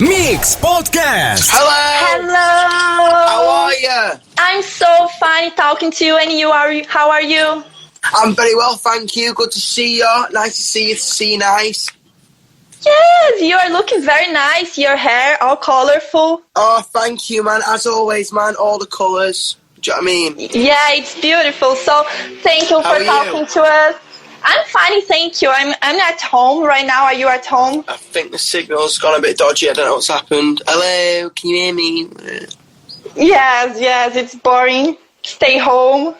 Mix Podcast. Hello. How are you? I'm so fine talking to you, and you are? How are you? I'm very well, thank you. Good to see you. Nice to see you. See you nice. Yes, you are looking very nice. Your hair all colorful. Oh, thank you, man. As always, man. All the colours. Do you know what I mean? Yeah, it's beautiful. So thank you How for are talking you? to us. I'm fine, thank you. I'm at home right now. Are you at home? I think the signal's gone a bit dodgy. I don't know what's happened. Hello, can you hear me? Yes, it's boring. Stay home.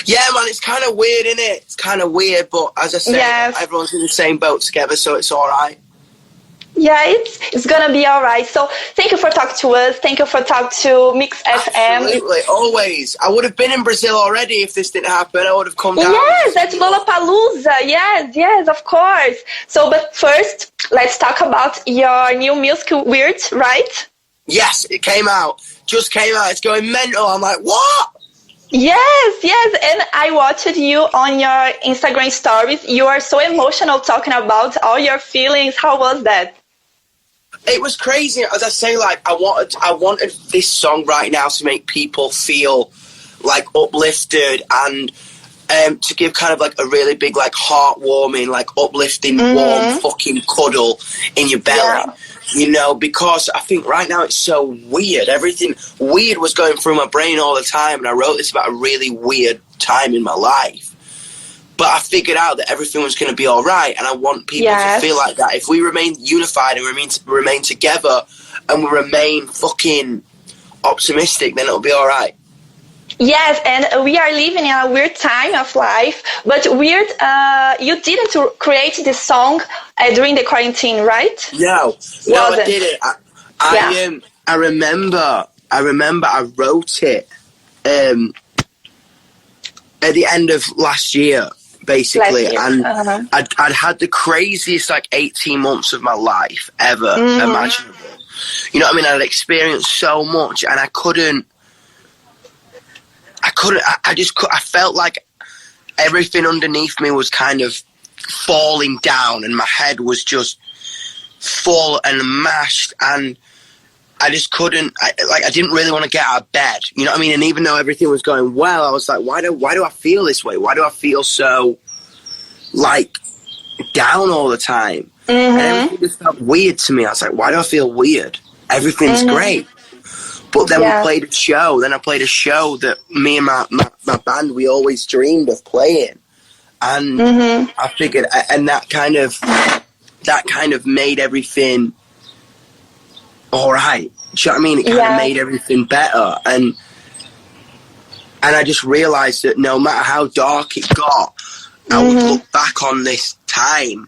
Yeah, man, it's kind of weird, isn't it? It's kind of weird, but as I said, Yes. everyone's in the same boat together, so it's all right. Yeah, it's gonna be all right. So thank you for talking to us. Thank you for talking to Mix FM. Absolutely, always. I would have been in Brazil already if this didn't happen. I would have come down. Yes, that's Lollapalooza. Yes, of course. So, but first, let's talk about your new music, Weird, right? Yes, it came out. Just came out. It's going mental. I'm like, what? Yes, and I watched you on your Instagram stories. You are so emotional talking about all your feelings. How was that? It was crazy. As I say, like, I wanted this song right now to make people feel like uplifted and to give kind of like a really big, like, heartwarming, like uplifting, warm fucking cuddle in your belly. Yeah. You know, because I think right now it's so weird. Everything weird was going through my brain all the time, and I wrote this about a really weird time in my life. But I figured out that everything was going to be all right, and I want people to feel like that. If we remain unified and remain together and we remain fucking optimistic, then it'll be all right. Yes, and we are living in a weird time of life, but weird, you didn't create this song during the quarantine, right? No, I did it. I remember I wrote it at the end of last year, basically, and I'd had the craziest like 18 months of my life ever imaginable. You know what I mean? I'd experienced so much, and I felt like everything underneath me was kind of falling down, and my head was just full and mashed, and I just couldn't. I didn't really want to get out of bed. You know what I mean? And even though everything was going well, I was like, why do I feel this way? Why do I feel so like down all the time? And everything just felt weird to me. I was like, why do I feel weird? Everything's great. But then we played a show. Then I played a show that me and my band, we always dreamed of playing. And I figured, and that kind of made everything all right. Do you know what I mean? It kind of made everything better. And I just realised that no matter how dark it got, I would look back on this time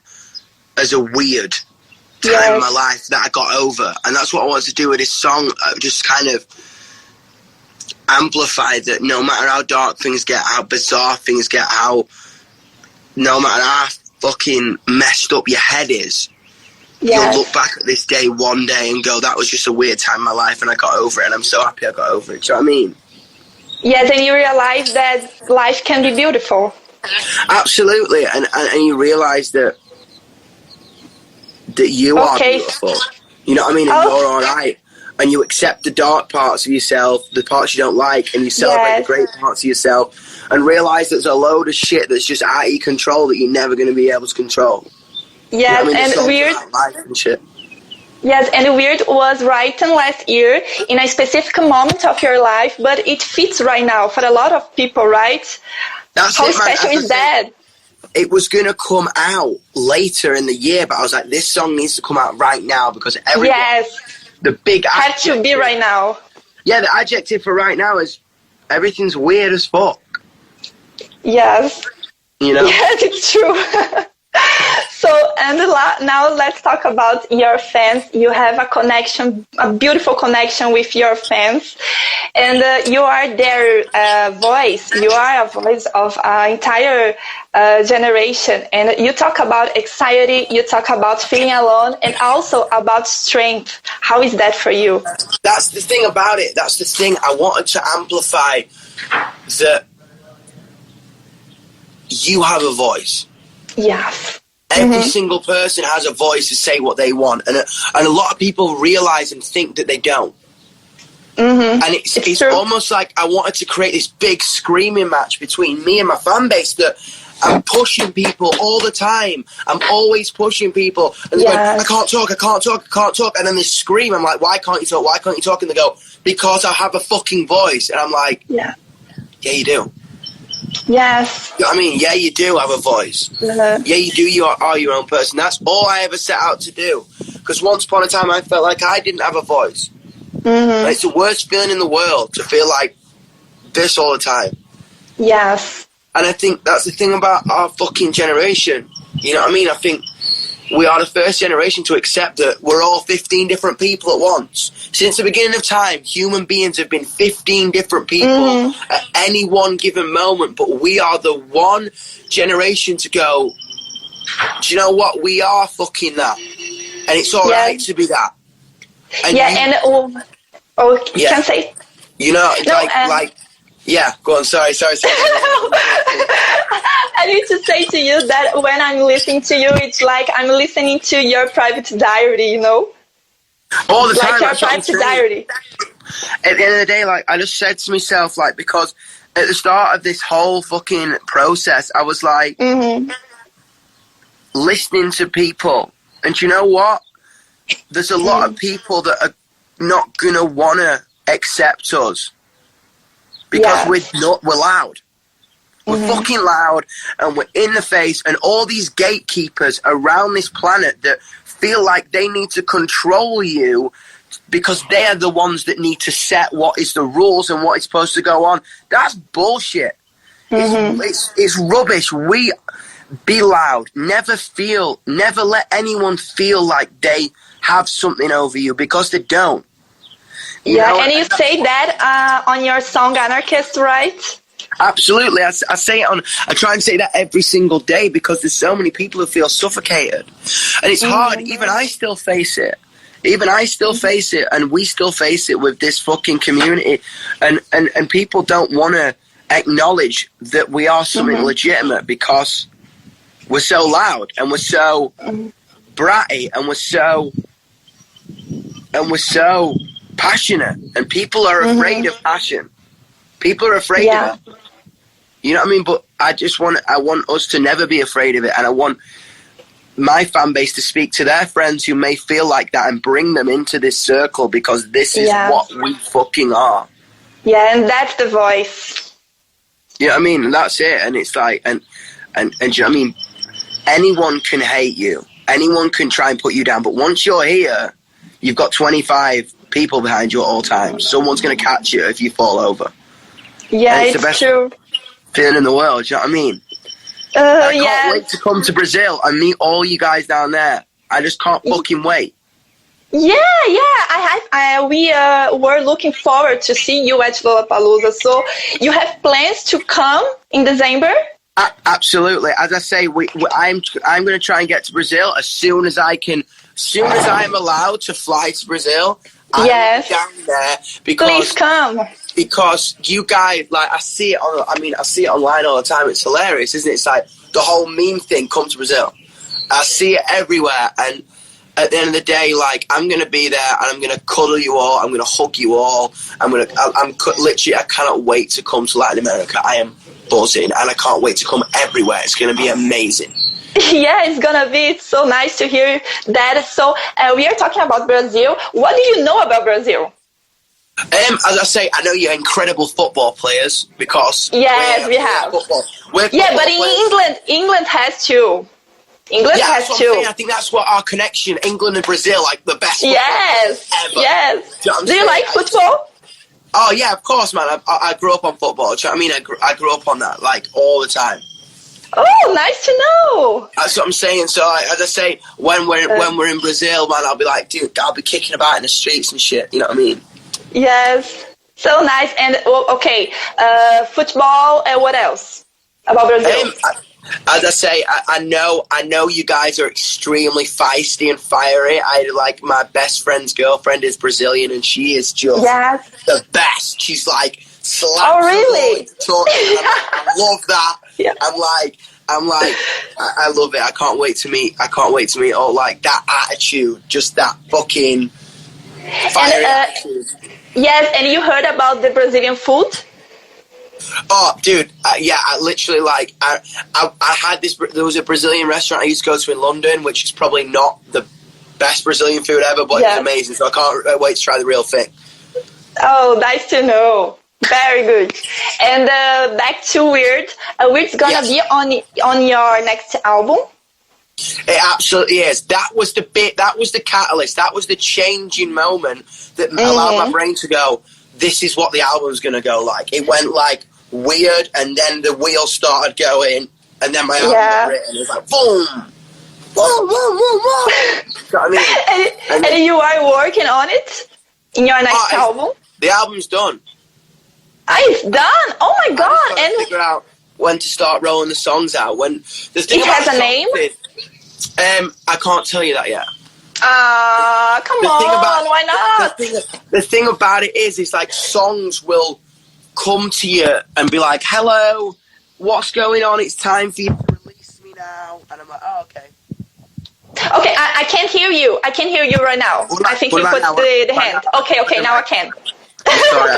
as a weird time in my life that I got over. And that's what I wanted to do with this song. Just kind of amplify that no matter how dark things get, how bizarre things get, no matter how fucking messed up your head is, you'll look back at this day one day and go, that was just a weird time in my life and I got over it, and I'm so happy I got over it. Do you know what I mean? Yes, and you realize that life can be beautiful. Absolutely. And you realise that you are beautiful. You know what I mean? And you're all right. And you accept the dark parts of yourself, the parts you don't like, and you celebrate the great parts of yourself, and realise there's a load of shit that's just out of your control that you're never going to be able to control. Yes, you know what I mean? and Weird. Life and shit. Yes, and Weird was written last year in a specific moment of your life, but it fits right now for a lot of people, right? How special is that? It was going to come out later in the year, but I was like, this song needs to come out right now because everyone, the big had to be right now. Yeah, the adjective for right now is everything's weird as fuck. Yes. You know? Yes, it's true. So, and now let's talk about your fans. You have a connection, a beautiful connection with your fans, and you are their voice. You are a voice of an entire generation, and you talk about anxiety, you talk about feeling alone, and also about strength. How is that for you? That's the thing about it. That's the thing. I wanted to amplify that you have a voice. Yes. Every single person has a voice to say what they want, and a lot of people realize and think that they don't. And it's almost like I wanted to create this big screaming match between me and my fan base that I'm pushing people all the time. I'm always pushing people. And they're going, I can't talk. And then they scream. I'm like, why can't you talk? Why can't you talk? And they go, because I have a fucking voice. And I'm like, yeah, you do. Yes. You know what I mean? Yeah, you do have a voice. Yeah, you do. You are your own person. That's all I ever set out to do. Because once upon a time, I felt like I didn't have a voice. And it's the worst feeling in the world to feel like this all the time. Yes. And I think that's the thing about our fucking generation. You know what I mean? I think we are the first generation to accept that we're all 15 different people at once. Since the beginning of time, human beings have been 15 different people at any one given moment. But we are the one generation to go, do you know what? We are fucking that. And it's all right to be that. And can say. You know, yeah, go on, sorry. I need to say to you that when I'm listening to you, it's like I'm listening to your private diary, you know? All the time. Like your private diary. At the end of the day, like, I just said to myself, like, because at the start of this whole fucking process, I was like, listening to people. And you know what? There's a lot of people that are not going to want to accept us. Because we're loud. We're fucking loud, and we're in the face, and all these gatekeepers around this planet that feel like they need to control you because they're the ones that need to set what is the rules and what is supposed to go on. That's bullshit. It's rubbish. We be loud. Never let anyone feel like they have something over you, because they don't. You know, and you say that on your song Anarchist, right? Absolutely. I try and say that every single day, because there's so many people who feel suffocated. And it's hard. Even I still face it. And we still face it with this fucking community. And people don't want to acknowledge that we are something legitimate, because we're so loud and we're so bratty and we're so passionate, and people are afraid of passion. People are afraid of it. You know what I mean? But I want us to never be afraid of it, and I want my fan base to speak to their friends who may feel like that and bring them into this circle, because this is what we fucking are. Yeah, and that's the voice. You know what I mean? And that's it. And it's like, and do you know what I mean? Anyone can hate you. Anyone can try and put you down. But once you're here, you've got 25 people behind you at all times. Someone's going to catch you if you fall over. Yeah, it's the best feeling in the world. Do you know what I mean? I can't wait to come to Brazil and meet all you guys down there. I just can't fucking wait. Yeah. We were looking forward to see you at Lollapalooza. So you have plans to come in December? Absolutely. As I say, I'm going to try and get to Brazil as soon as I can. As soon as I'm allowed to fly to Brazil, I'm down there. Please come. Because you guys, like, I see it online all the time. It's hilarious, isn't it? It's like the whole meme thing, come to Brazil. I see it everywhere, and at the end of the day, like, I'm going to be there, and I'm going to cuddle you all, I'm going to hug you all, literally, I cannot wait to come to Latin America. I am buzzing, and I can't wait to come everywhere. It's going to be amazing. Yeah, it's gonna be. It's so nice to hear that. So we are talking about Brazil. What do you know about Brazil? As I say, I know you're incredible football players, because we have. But in England has two. England has two. I think that's what our connection, England and Brazil, like the best ever. Yes. Do you like football? Oh yeah, of course, man. I grew up on football. Do you know what I mean? I grew up on that, like, all the time. Oh, nice to know. That's what I'm saying. So, as I say, when we're in Brazil, man, I'll be like, dude, I'll be kicking about in the streets and shit. You know what I mean? Yes. So nice. And okay, football. And what else about Brazil? As I say, I know you guys are extremely feisty and fiery. Like, my best friend's girlfriend is Brazilian, and she is just the best. She's like, slaps. Oh, really? I love that. Yeah. I'm like, I'm like, I love it. I can't wait to meet all, like, that attitude, just that fucking fiery attitude. Yes, and you heard about the Brazilian food? Oh, dude, yeah, I literally, like, I had this, there was a Brazilian restaurant I used to go to in London, which is probably not the best Brazilian food ever, but it's amazing, so I can't wait to try the real thing. Oh, nice to know. Very good. And back to Weird. Weird's gonna be on your next album? It absolutely is. That was the catalyst, that was the changing moment that allowed my brain to go, this is what the album's gonna go like. It went like weird, and then the wheels started going, and then my album got written. It was like, boom! Boom, boom, boom, boom! You know what I mean? And you are working on it? In your next album? The album's done. It's done? Oh my god! And figure out when to start rolling the songs out. When the thing it has a name? I can't tell you that yet. Come on, why not? The thing about it is like songs will come to you and be like, hello, what's going on? It's time for you to release me now. And I'm like, oh, okay. Okay, I can't hear you. I can't hear you right now. I think you put the hand. Okay, now I can. Sorry,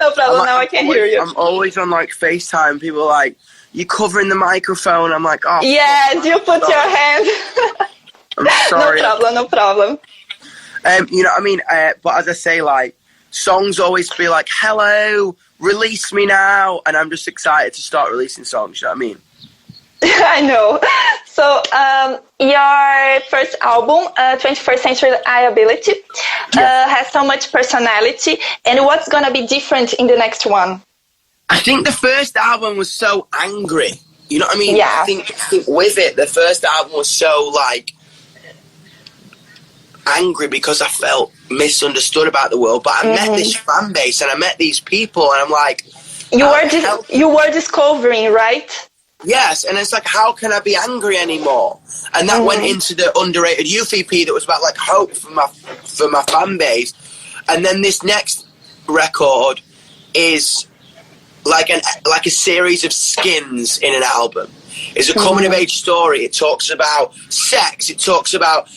no problem, now I can hear you. I'm always on, like, FaceTime. People are like, you covering the microphone. I'm like, oh. Yes, you put your hand. I'm sorry. No problem. You know what I mean? But as I say, like, songs always feel like, hello, release me now. And I'm just excited to start releasing songs, you know what I mean? I know. So, your first album, 21st Century Liability, has so much personality. And what's going to be different in the next one? I think the first album was so angry. You know what I mean? Yeah. I think with it, the first album was so, like, angry because I felt misunderstood about the world. But I met this fan base and I met these people, and I'm like... You were discovering, right? Yes, and it's like, how can I be angry anymore? And that went into the Underrated Youth EP that was about, like, hope for my fan base. And then this next record is like a series of skins in an album. It's a coming-of-age story. It talks about sex. It talks about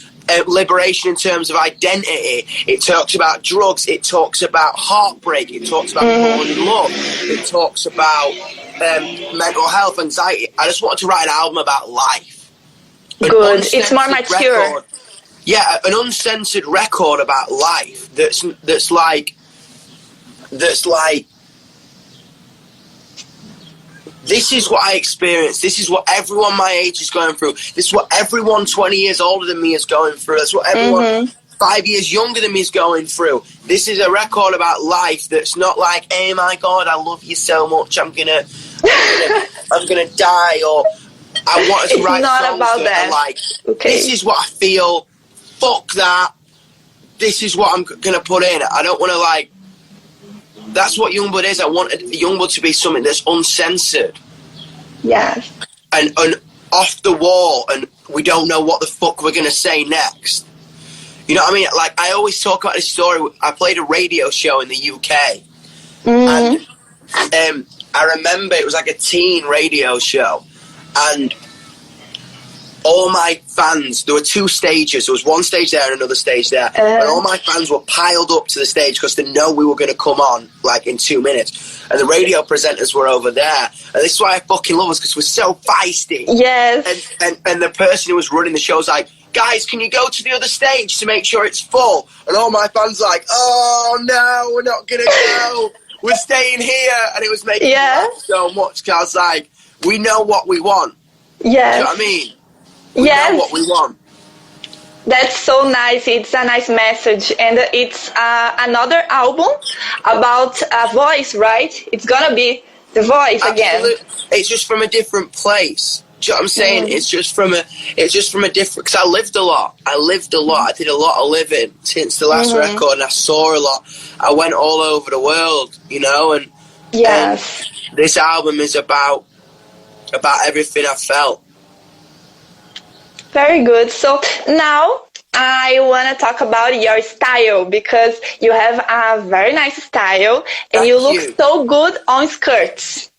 liberation in terms of identity. It talks about drugs. It talks about heartbreak. It talks about falling in love. It talks about mental health, anxiety. I just wanted to write an album about life. Good. It's more mature. Record, yeah, an uncensored record about life. That's like. This is what I experienced. This is what everyone my age is going through. This is what everyone 20 years older than me is going through. That's what everyone 5 years younger than me is going through. This is a record about life that's not like, oh my God, I love you so much, I'm gonna die, or I wanted to write songs that are like, this is what I feel, fuck that, this is what I'm gonna put in. I don't want to, like, that's what YungBlud is. I wanted YungBlud to be something that's uncensored. Yes. And off the wall, and we don't know what the fuck we're going to say next. You know what I mean? Like, I always talk about this story. I played a radio show in the UK. And I remember it was like a teen radio show. And all my fans, there were two stages. There was one stage there and another stage there. And all my fans were piled up to the stage because they know we were going to come on, like, in 2 minutes. And the radio presenters were over there. And this is why I fucking love us, because we're so feisty. Yes. And the person who was running the show was like, guys, can you go to the other stage to make sure it's full? And all my fans were like, oh, no, we're not going to go. We're staying here. And it was making me laugh so much, because I was like, we know what we want. Yes. Do you know what I mean? We know what we want. That's so nice. It's a nice message. And it's another album about a voice, right? It's going to be the voice again. It's just from a different place. Do you know what I'm saying? It's just from a different, because I lived a lot. I did a lot of living since the last record, and I saw a lot. I went all over the world, you know, and this album is about everything I felt. Very good. So now I want to talk about your style, because you have a very nice style and you look so good on skirts.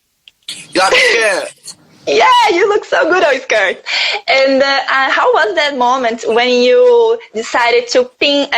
You like a skirt? Yeah, you look so good on skirt. And how was that moment when you decided to pin